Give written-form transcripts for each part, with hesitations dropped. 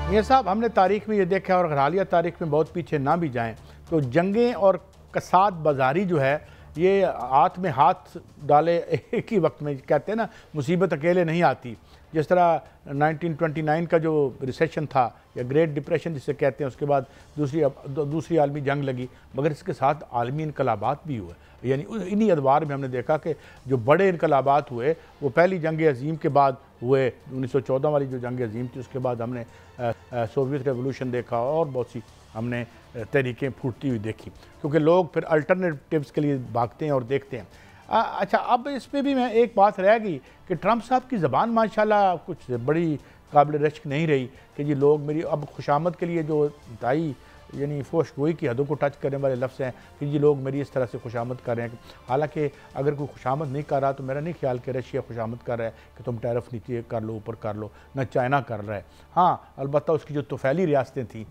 मियाँ साहब, हमने तारीख में ये देखा है और अगर हालिया तारीख में बहुत पीछे ना भी जाएं तो जंगें और कसाद बाजारी जो है ये हाथ में हाथ डाले एक ही वक्त में, कहते हैं ना मुसीबत अकेले नहीं आती। जिस तरह 1929 का जो रिसेशन था या ग्रेट डिप्रेशन जिसे कहते हैं, उसके बाद दूसरी आलमी जंग लगी, मगर इसके साथ आलमी इनकलाबात भी हुए। यानी इन्हीं अदवार में हमने देखा कि जो बड़े इनकलाबात हुए वो पहली जंग अजीम के बाद हुए। 1914 वाली जो जंग अजीम थी, उसके बाद हमने सोवियत रेवोल्यूशन देखा और बहुत सी हमने तहरीकें फूटती हुई देखी, क्योंकि लोग फिर अल्टरनेटिव्स के लिए भागते हैं और देखते हैं। अच्छा, अब इस पर भी मैं एक बात रह गई कि ट्रंप साहब की ज़बान माशाल्लाह कुछ बड़ी काबिल रश्क नहीं रही कि जी लोग मेरी अब खुशामद के लिए जो इंतहाई यानी फोशगोई की हदों को टच करने वाले लफ्ज़ हैं कि जी लोग मेरी इस तरह से खुशामद कर रहे हैं। हालांकि अगर कोई खुशामद नहीं कर रहा तो मेरा नहीं ख्याल कि रशिया खुशामद कर रहा है कि तुम टैरिफ नीचे कर लो, ऊपर कर लो, न चाइना कर रहा है। हाँ, अलबत्ता उसकी जो तोफ़ैली रियासतें थीं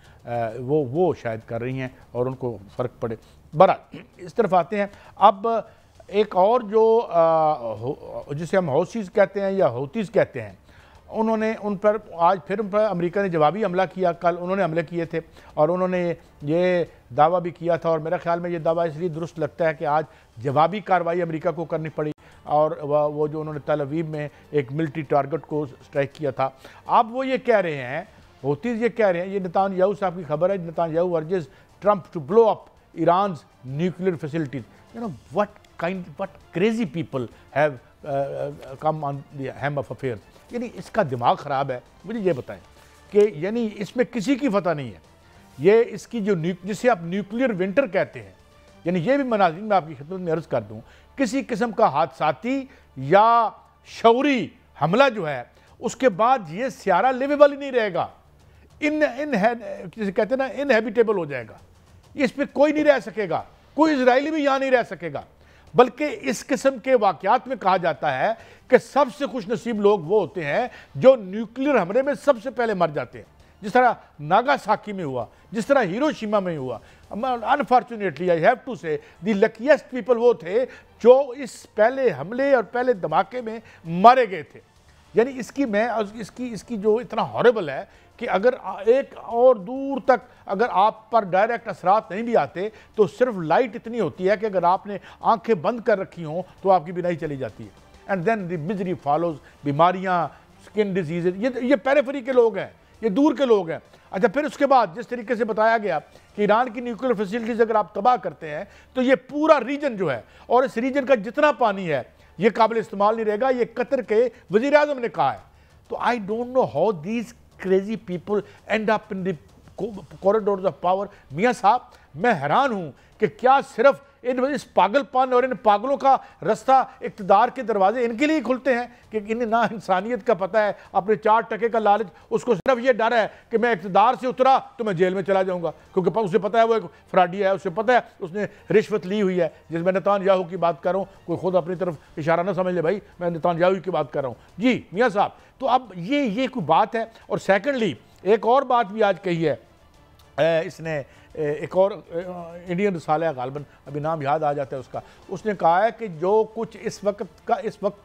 वो शायद कर रही हैं और उनको फ़र्क पड़े। बहरहाल इस तरफ आते हैं। अब एक और जो जिसे हम हौसीज़ कहते हैं या हौतीज़ कहते हैं, उन्होंने उन पर अमेरिका ने जवाबी हमला किया। कल उन्होंने हमले किए थे और उन्होंने ये दावा भी किया था, और मेरा ख्याल में ये दावा इसलिए दुरुस्त लगता है कि आज जवाबी कार्रवाई अमेरिका को करनी पड़ी। और वो जो उन्होंने तल अवीव में एक मिलिट्री टारगेट को स्ट्राइक किया था, अब वो ये कह रहे हैं, हौतीज़ ये कह रहे हैं, ये नेतान्याहू साहब की खबर है, Netanyahu urges Trump to blow up Iran's nuclear facilities. You know what crazy people have come on the hem of affairs। यानी इसका दिमाग ख़राब है। मुझे ये बताएं कि यानी इसमें किसी की फतह नहीं है। ये इसकी जो जिसे आप न्यूक्लियर विंटर कहते हैं, यानी ये भी मनाज़िर में आपकी खिदमत में अर्ज़ कर दूं, किसी किस्म का हादसाती या शऊरी हमला जो है उसके बाद ये सियारा लिवेबल ही नहीं रहेगा, जिसे कहते हैं ना इनहेबिटेबल हो जाएगा। इस पर कोई नहीं रह सकेगा, कोई इजरायली भी यहाँ नहीं रह सकेगा। बल्कि इस किस्म के वाक़यात में कहा जाता है कि सबसे खुश नसीब लोग वो होते हैं जो न्यूक्लियर हमले में सबसे पहले मर जाते हैं, जिस तरह नागासाकी में हुआ, जिस तरह हिरोशिमा में हुआ। अनफॉर्चुनेटली आई हैव टू से द लकीएस्ट पीपल वो थे जो इस पहले हमले और पहले धमाके में मारे गए थे। यानी इसकी जो इतना हॉरेबल है कि अगर एक और दूर तक अगर आप पर डायरेक्ट असरात नहीं भी आते तो सिर्फ लाइट इतनी होती है कि अगर आपने आंखें बंद कर रखी हों तो आपकी बिनाई चली जाती है। And then the misery follows, बीमारियां, स्किन डिजीज़, ये पेरिफेरी के लोग हैं, ये दूर के लोग हैं। अच्छा, फिर उसके बाद जिस तरीके से बताया गया कि ईरान की न्यूक्लियर फैसिलिटीज़ अगर आप तबाह करते हैं तो ये पूरा रीजन जो है और इस रीजन का जितना पानी है ये काबिल इस्तेमाल नहीं रहेगा, ये कतर के वज़ीर आज़म ने कहा है। तो I don't know how these crazy people and up in the corridors of power. मियाँ साहब, मैं हैरान हूँ कि क्या सिर्फ इस पागलपन और इन पागलों का रास्ता इक़्तिदार के दरवाजे इनके लिए खुलते हैं कि इन्हें ना इंसानियत का पता है, अपने 4 टके का लालच, उसको सिर्फ ये डर है कि मैं इक़्तिदार से उतरा तो मैं जेल में चला जाऊंगा, क्योंकि उसे पता है वो एक फ्रॉडी है, उसे पता है उसने रिश्वत ली हुई है। जिसमें नेतान्याहू की बात कर रहा हूँ, कोई खुद अपनी तरफ इशारा ना समझ ले भाई, मैं नेतान्याहू की बात कर रहा हूँ। जी मियाँ साहब, तो अब ये कोई बात है। और सेकेंडली एक और बात भी आज कही है इसने, एक और इंडियन रसाला गालबन, अभी नाम याद आ जाता है उसका, उसने कहा है कि जो कुछ इस वक्त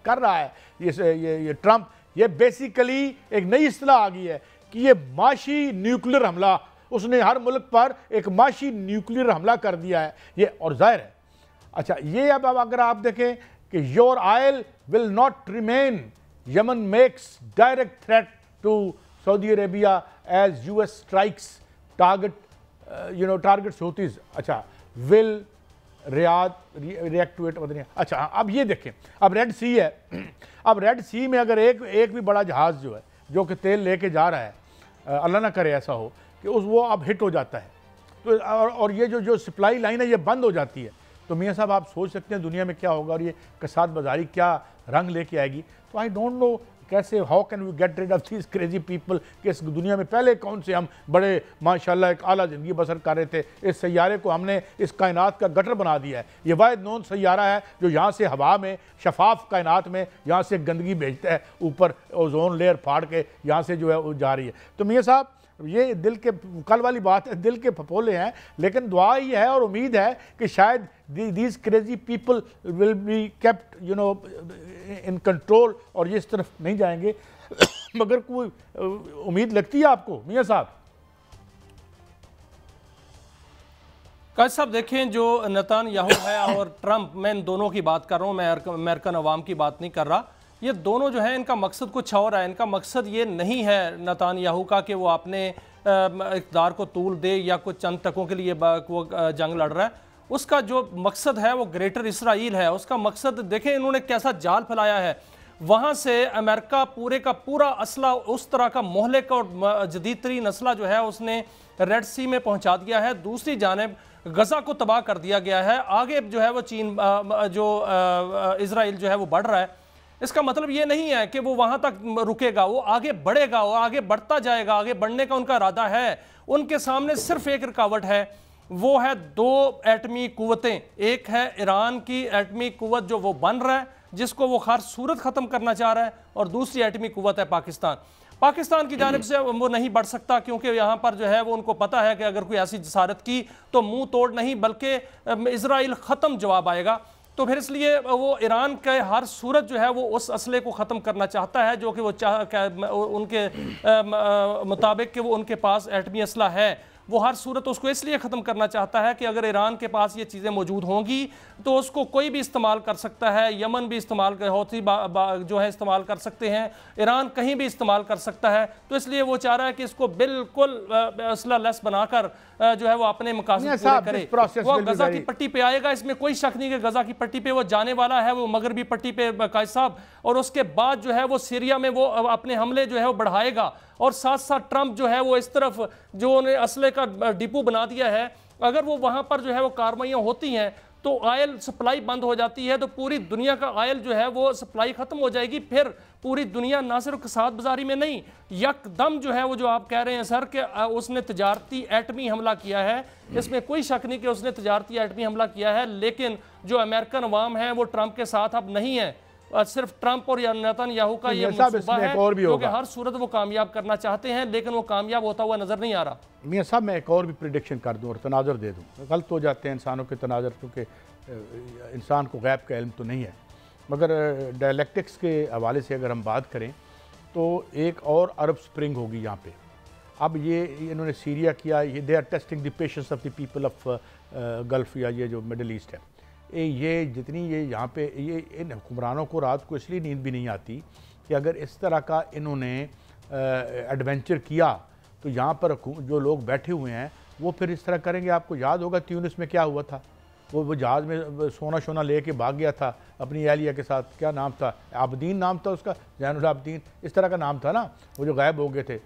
कर रहा है ये ट्रंप, ये बेसिकली एक नई इस्तिलाह आ गई है कि ये माशी न्यूक्लियर हमला, उसने हर मुल्क पर एक माशी न्यूक्लियर हमला कर दिया है ये, और जाहिर है। अच्छा, ये अब अगर आप देखें कि your oil will not remain, Yemen makes direct threat to Saudi Arabia as US strikes targets Houthis. अच्छा, will Riyadh react to it. अच्छा, अब ये देखें, अब रेड सी है, अब रेड सी में अगर एक भी बड़ा जहाज़ जो है जो कि तेल लेके जा रहा है, अल्लाह ना करे ऐसा हो कि वो अब हिट हो जाता है, तो और ये जो सप्लाई लाइन है ये बंद हो जाती है, तो मियाँ साहब आप सोच सकते हैं दुनिया में क्या होगा और ये कसाद बाजारी क्या रंग लेके आएगी। तो आई डोंट नो कैसे, how can we get rid of these crazy people कि इस दुनिया में पहले कौन से हम बड़े माशाल्लाह एक आला ज़िंदगी बसर कर रहे थे, इस सैयारे को हमने इस कायनात का गटर बना दिया है। ये वाहिद नोन सैयारा है जो यहाँ से हवा में शफाफ कायनात में यहाँ से गंदगी भेजता है, ऊपर ओजोन लेयर फाड़ के यहाँ से जो है वो जा रही है। तो मियाँ साहब, ये दिल के कल वाली बात है, दिल के फपोले हैं, लेकिन दुआ ही है और उम्मीद है कि शायद these crazy people will be kept in control और ये इस तरफ नहीं जाएंगे। मगर कोई उम्मीद लगती है आपको मियां साहब? काजी साहब देखें, जो नेतन्याहू है और ट्रंप, मैं इन दोनों की बात कर रहा हूँ, मैं अमेरिकन अवाम की बात नहीं कर रहा। ये दोनों जो है इनका मकसद कुछ और है। इनका मकसद ये नहीं है नेतन्याहू का कि वो अपने इक़्तिदार को तूल दे या कुछ चंद टकों के लिए वो जंग लड़ रहा है। उसका जो मकसद है वो ग्रेटर इसराइल है। उसका मकसद देखें इन्होंने कैसा जाल फैलाया है। वहाँ से अमेरिका पूरे का पूरा असला, उस तरह का मोहलिक और जदीद तरीन असला जो है उसने रेड सी में पहुँचा दिया है। दूसरी जानिब गज़ा को तबाह कर दिया गया है। आगे जो है वो चीन जो इजराइल जो है वो बढ़ रहा है। इसका मतलब ये नहीं है कि वो वहाँ तक रुकेगा, वो आगे बढ़ेगा, वो आगे बढ़ता जाएगा। आगे बढ़ने का उनका इरादा है। उनके सामने सिर्फ एक रुकावट है, वो है दो एटमी कुव्वतें। एक है ईरान की एटमी कुव्वत जो वो बन रहा है, जिसको वो हर सूरत ख़त्म करना चाह रहा है, और दूसरी एटमी कुव्वत है पाकिस्तान। पाकिस्तान की जानिब से वो नहीं बढ़ सकता, क्योंकि यहाँ पर जो है वो उनको पता है कि अगर कोई ऐसी जसारत की तो मुंह तोड़ नहीं बल्कि इजराइल ख़त्म जवाब आएगा। तो फिर इसलिए वो ईरान के हर सूरत जो है वो उस असले को ख़त्म करना चाहता है जो कि वो उनके मुताबिक कि वो उनके पास एटमी असला है। वो हर सूरत उसको इसलिए ख़त्म करना चाहता है कि अगर ईरान के पास ये चीज़ें मौजूद होंगी तो उसको कोई भी इस्तेमाल कर सकता है। यमन भी इस्तेमाल हौती जो है इस्तेमाल कर सकते हैं, ईरान कहीं भी इस्तेमाल कर सकता है। तो इसलिए वो चाह रहा है कि इसको बिल्कुल असला लेस बनाकर जो है वो अपने मकासद पूरे करे। वो गज़ा की पट्टी पे आएगा, इसमें कोई शक नहीं कि गज़ा की पट्टी पे वो जाने वाला है, वो मगरबी पट्टी पे काजी साहब। और उसके बाद जो है वो सीरिया में वो अपने हमले जो है वो बढ़ाएगा। और साथ साथ ट्रंप जो है वो इस तरफ जो उन्हें असले का डिपो बना दिया है, अगर वो वहाँ पर जो है वो कार्रवाइयाँ होती हैं तो ऑयल सप्लाई बंद हो जाती है, तो पूरी दुनिया का ऑयल जो है वो सप्लाई ख़त्म हो जाएगी। फिर पूरी दुनिया ना सिर्फ कसाद बाजारी में नहीं, यकदम जो है वो जो आप कह रहे हैं सर कि उसने तजारती एटमी हमला किया है, इसमें कोई शक नहीं कि उसने तजारती एटमी हमला किया है। लेकिन जो अमेरिकन अवाम है वो ट्रंप के साथ अब नहीं है। सिर्फ ट्रंप और नेतन्याहू का ये मंसूबा है क्योंकि हर सूरत वो कामयाब करना चाहते हैं, लेकिन वो कामयाब होता हुआ नजर नहीं आ रहा। मियां साहब मैं एक और भी प्रिडिक्शन कर दूं और तनाज़र दे दूं। गलत हो जाते हैं इंसानों के तनाज़र, क्योंकि इंसान को गैब का इल्म तो नहीं है। मगर डायलेक्टिक्स के हवाले से अगर हम बात करें तो एक और अरब स्प्रिंग होगी यहाँ पे। अब ये इन्होंने सीरिया किया, ये they are testing the patience of the people of Gulf या ये जो मिडल ईस्ट है। ये जितनी ये यहाँ पे ये इन हुक्मरानों को रात को इसलिए नींद भी नहीं आती कि अगर इस तरह का इन्होंने एडवेंचर किया तो यहाँ पर जो लोग बैठे हुए हैं वो फिर इस तरह करेंगे। आपको याद होगा ट्यूनिस में क्या हुआ था, वो जहाज़ में सोना शोना ले के भाग गया था अपनी एहलिया के साथ। क्या नाम था, आबदीन नाम था उसका, जैनुल आबदीन इस तरह का नाम था ना, वो जो गायब हो गए थे।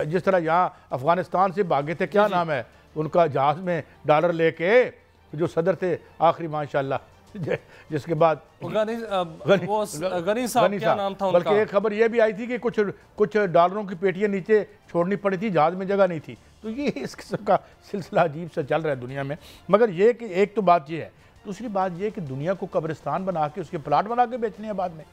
जिस तरह यहाँ अफ़गानिस्तान से भागे थे, क्या नाम है उनका, जहाज़ में डॉलर लेके जो सदर थे आखिरी माशाल्लाह, जिसके बाद गनी साहब क्या नाम था उनका। बल्कि एक खबर ये भी आई थी कि कुछ डॉलरों की पेटियां नीचे छोड़नी पड़ी थी, जहाज में जगह नहीं थी। तो ये इस किस्म का सिलसिला अजीब सा चल रहा है दुनिया में। मगर ये कि एक तो बात ये है, दूसरी बात ये कि दुनिया को कब्रिस्तान बना के उसके प्लाट बना के बेचने हैं बाद में।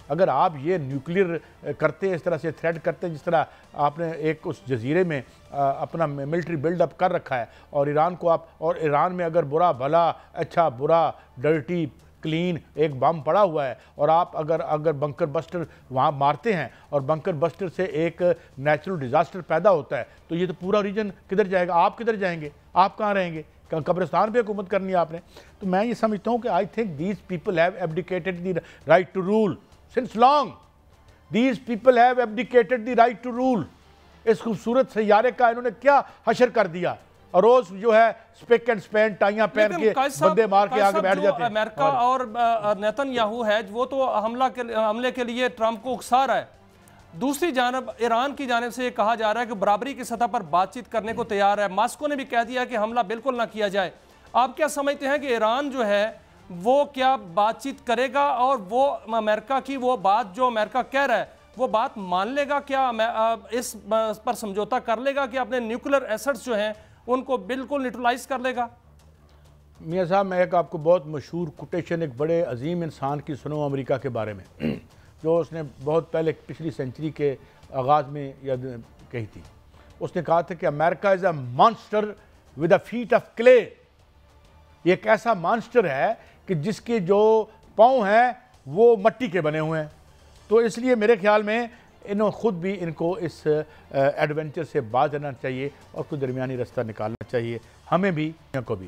अगर आप ये न्यूक्लियर करते, इस तरह से थ्रेट करते, जिस तरह आपने एक उस जजीरे में अपना मिलिट्री बिल्डअप कर रखा है, और ईरान को आप, और ईरान में अगर बुरा भला, अच्छा बुरा, डर्टी क्लीन एक बम पड़ा हुआ है, और आप अगर बंकर बस्टर वहाँ मारते हैं और बंकर बस्टर से एक नेचुरल डिज़ास्टर पैदा होता है, तो ये तो पूरा रीजन किधर जाएगा? आप किधर जाएंगे? आप कहाँ रहेंगे? कब्रिस्तान पे हुकूमत करनी है आपने। तो मैं ये समझता हूँ कि I think these people have abdicated the right to rule since long. These people have abdicated the right to rule. इस खूबसूरत सैयारे का इन्होंने क्या हशर कर दिया, और रोज जो है स्पिक एंड स्पैन टाइयां पहन के बंदे मार के आगे बैठ जाते हैं। अमेरिका और नेतन्याहू है वो तो हमले के लिए ट्रंप को उकसा रहा है। दूसरी जानब ईरान की जानिब से ये कहा जा रहा है कि बराबरी की सतह पर बातचीत करने को तैयार है। मॉस्को ने भी कह दिया कि हमला बिल्कुल ना किया जाए। आप क्या समझते हैं कि ईरान जो है वो क्या बातचीत करेगा, और वो अमेरिका की वो बात जो अमेरिका कह रहा है वो बात मान लेगा? क्या इस पर समझौता कर लेगा कि अपने न्यूक्लियर एसेट्स जो हैं उनको बिल्कुल न्यूट्रलाइज कर लेगा? मियां साहब मैं एक आपको बहुत मशहूर कोटेशन एक बड़े अजीम इंसान की सुनो अमेरिका के बारे में, जो उसने बहुत पहले पिछली सेंचुरी के आगाज़ में याद कही थी। उसने कहा था कि America is a monster with a feet of clay. ये एक ऐसा मॉन्स्टर है कि जिसके जो पाँव हैं वो मट्टी के बने हुए हैं। तो इसलिए मेरे ख्याल में इन्हों खुद भी इनको इस एडवेंचर से बाज रहना चाहिए और कोई दरमियानी रास्ता निकालना चाहिए, हमें भी को भी।